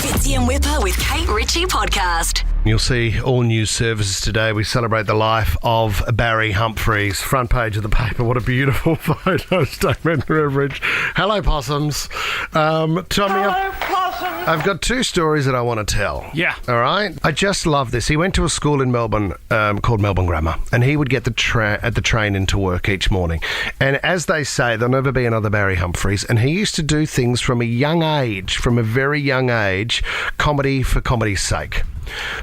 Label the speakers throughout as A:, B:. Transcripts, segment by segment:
A: Fitzy and Whipper with Kate Ritchie podcast.
B: You'll see all news services today. We celebrate the life of Barry Humphries. Front page of the paper. What a beautiful photo. Dame Edna Average. Hello, possums. Tommy,
C: Hello, possums.
B: I've got two stories that I want to tell.
C: Yeah.
B: All right? I just love this. He went to a school in Melbourne called Melbourne Grammar, and he would get the train into work each morning. And as they say, there'll never be another Barry Humphries. And he used to do things from a very young age, comedy for comedy's sake.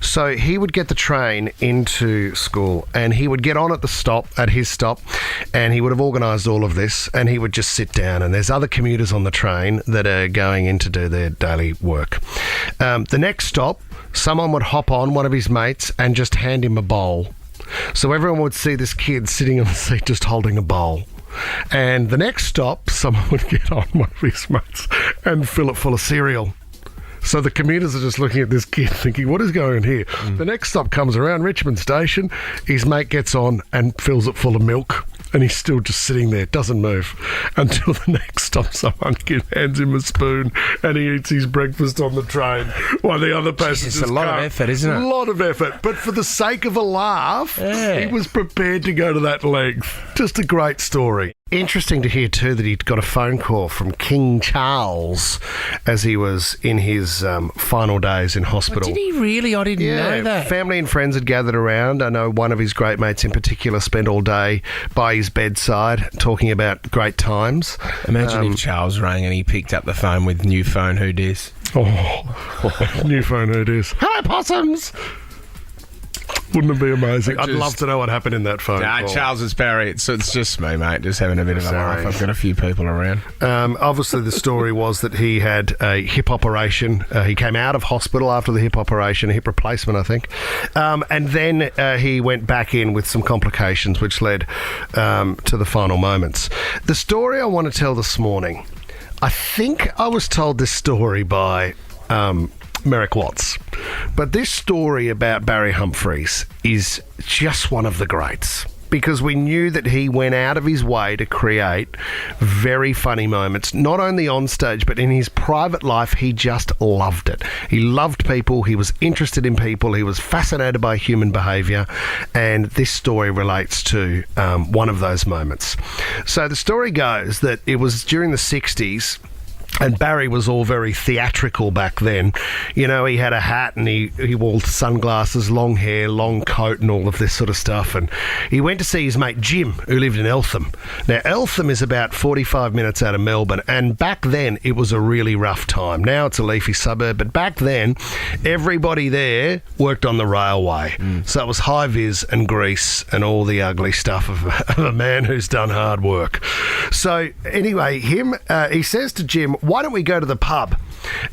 B: So he would get the train into school and he would get on at his stop, and he would have organised all of this, and he would just sit down, and there's other commuters on the train that are going in to do their daily work. The next stop, someone would hop on, one of his mates, and just hand him a bowl. So everyone would see this kid sitting on the seat just holding a bowl. And the next stop, someone would get on, one of his mates, and fill it full of cereal. So the commuters are just looking at this kid thinking, what is going on here? The next stop comes around, Richmond Station. His mate gets on and fills it full of milk. And he's still just sitting there, doesn't move, until the next stop, someone hands him a spoon and he eats his breakfast on the train while the other passengers
C: It's a lot of effort, isn't it?
B: A lot of effort. But for the sake of a laugh, he was prepared to go to that length. Just a great story. Interesting to hear, too, that he'd got a phone call from King Charles as he was in his final days in hospital.
C: Did he really? I didn't know that.
B: Family and friends had gathered around. I know one of his great mates in particular spent all day by his bedside talking about great times.
C: Imagine if Charles rang and he picked up the phone with new phone, who dis?
B: New phone, who dis? Hi, possums! Wouldn't it be amazing? I'd love to know what happened in that phone call.
C: Charles, it's Barry. It's just me, mate. Just having a bit of a laugh. I've got a few people around.
B: Obviously, the story was that he had a hip operation. He came out of hospital after the hip operation, a hip replacement, I think. And then he went back in with some complications, which led to the final moments. The story I want to tell this morning, I think I was told this story by Merrick Watts. But this story about Barry Humphries is just one of the greats, because we knew that he went out of his way to create very funny moments, not only on stage, but in his private life. He just loved it. He loved people. He was interested in people. He was fascinated by human behaviour. And this story relates to one of those moments. So the story goes that it was during the 60s, and Barry was all very theatrical back then. You know, he had a hat and he wore sunglasses, long hair, long coat and all of this sort of stuff. And he went to see his mate Jim, who lived in Eltham. Now, Eltham is about 45 minutes out of Melbourne, and back then it was a really rough time. Now it's a leafy suburb, but back then everybody there worked on the railway. So it was high vis and grease and all the ugly stuff of a man who's done hard work. So anyway, he says to Jim, why don't we go to the pub,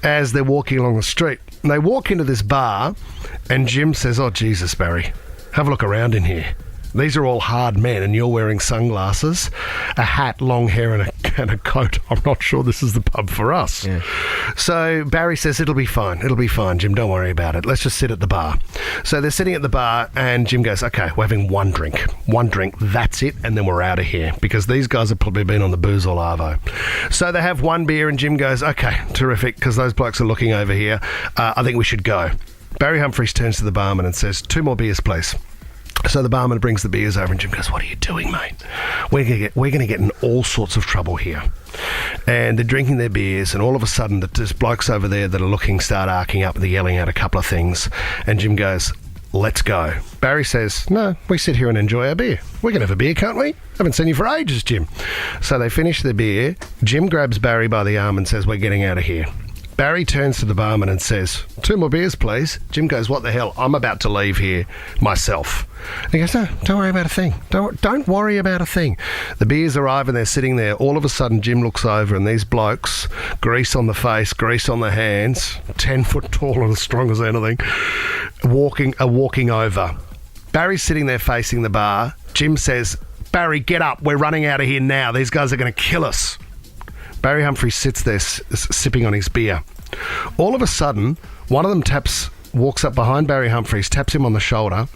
B: as they're walking along the street. And they walk into this bar, and Jim says, oh, Jesus, Barry, have a look around in here. These are all hard men, and you're wearing sunglasses, a hat, long hair, and a coat. I'm not sure this is the pub for us. Yeah. So Barry says, it'll be fine, Jim, don't worry about it. Let's just sit at the bar. So they're sitting at the bar, and Jim goes, okay, we're having one drink, that's it, and then we're out of here, because these guys have probably been on the booze all arvo. So they have one beer, and Jim goes, okay, terrific, because those blokes are looking over here. I think we should go. Barry Humphries turns to the barman and says, 2 more beers, please. So the barman brings the beers over, and Jim goes, what are you doing, mate? We're going to get in all sorts of trouble here. And they're drinking their beers, and all of a sudden there's blokes over there that are looking, start arcing up, they're yelling out a couple of things, and Jim goes, let's go. Barry says, no, we sit here and enjoy our beer. We can have a beer, can't we? Haven't seen you for ages, Jim. So they finish their beer. Jim grabs Barry by the arm and says, we're getting out of here. Barry turns to the barman and says, 2 more beers, please. Jim goes, what the hell? I'm about to leave here myself. And he goes, no, don't worry about a thing. Don't worry about a thing. The beers arrive and they're sitting there. All of a sudden, Jim looks over and these blokes, grease on the face, grease on the hands, 10 foot tall and as strong as anything, are walking over. Barry's sitting there facing the bar. Jim says, Barry, get up. We're running out of here now. These guys are going to kill us. Barry Humphries sits there sipping on his beer. All of a sudden, one of them walks up behind Barry Humphries, taps him on the shoulder,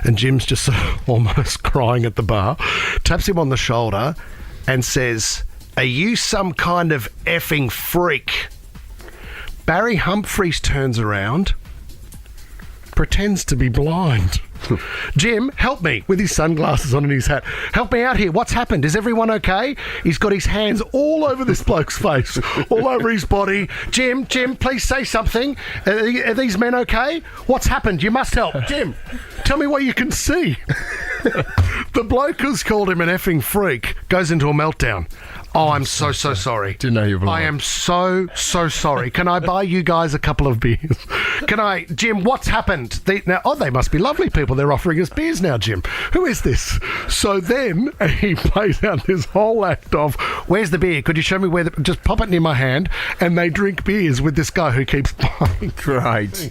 B: and Jim's just almost crying at the bar, taps him on the shoulder and says, are you some kind of effing freak? Barry Humphries turns around, pretends to be blind. Jim, help me, with his sunglasses on and his hat. Help me out here. What's happened? Is everyone okay? He's got his hands all over this bloke's face, all over his body. Jim, please say something. Are these men okay? What's happened? You must help. Jim, tell me what you can see. The bloke who's called him an effing freak goes into a meltdown. Oh, I'm so sorry.
C: Didn't know you were blind.
B: I am so sorry. Can I buy you guys a couple of beers? Jim, what's happened? They must be lovely people. They're offering us beers now, Jim. Who is this? So then he plays out this whole act of, where's the beer? Could you show me where just pop it near my hand, and they drink beers with this guy who keeps buying.
C: Great.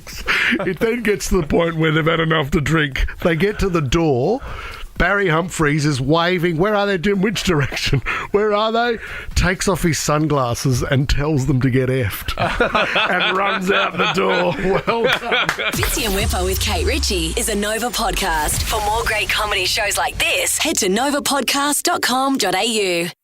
B: It then gets to the point where they've had enough to drink. They get to the door. Barry Humphries is waving. Where are they, Jim? Which direction? Where are they? Takes off his sunglasses and tells them to get effed. And runs out the door. Well done.
A: Fitzy and Whipper with Kate Ritchie is a Nova podcast. For more great comedy shows like this, head to novapodcast.com.au.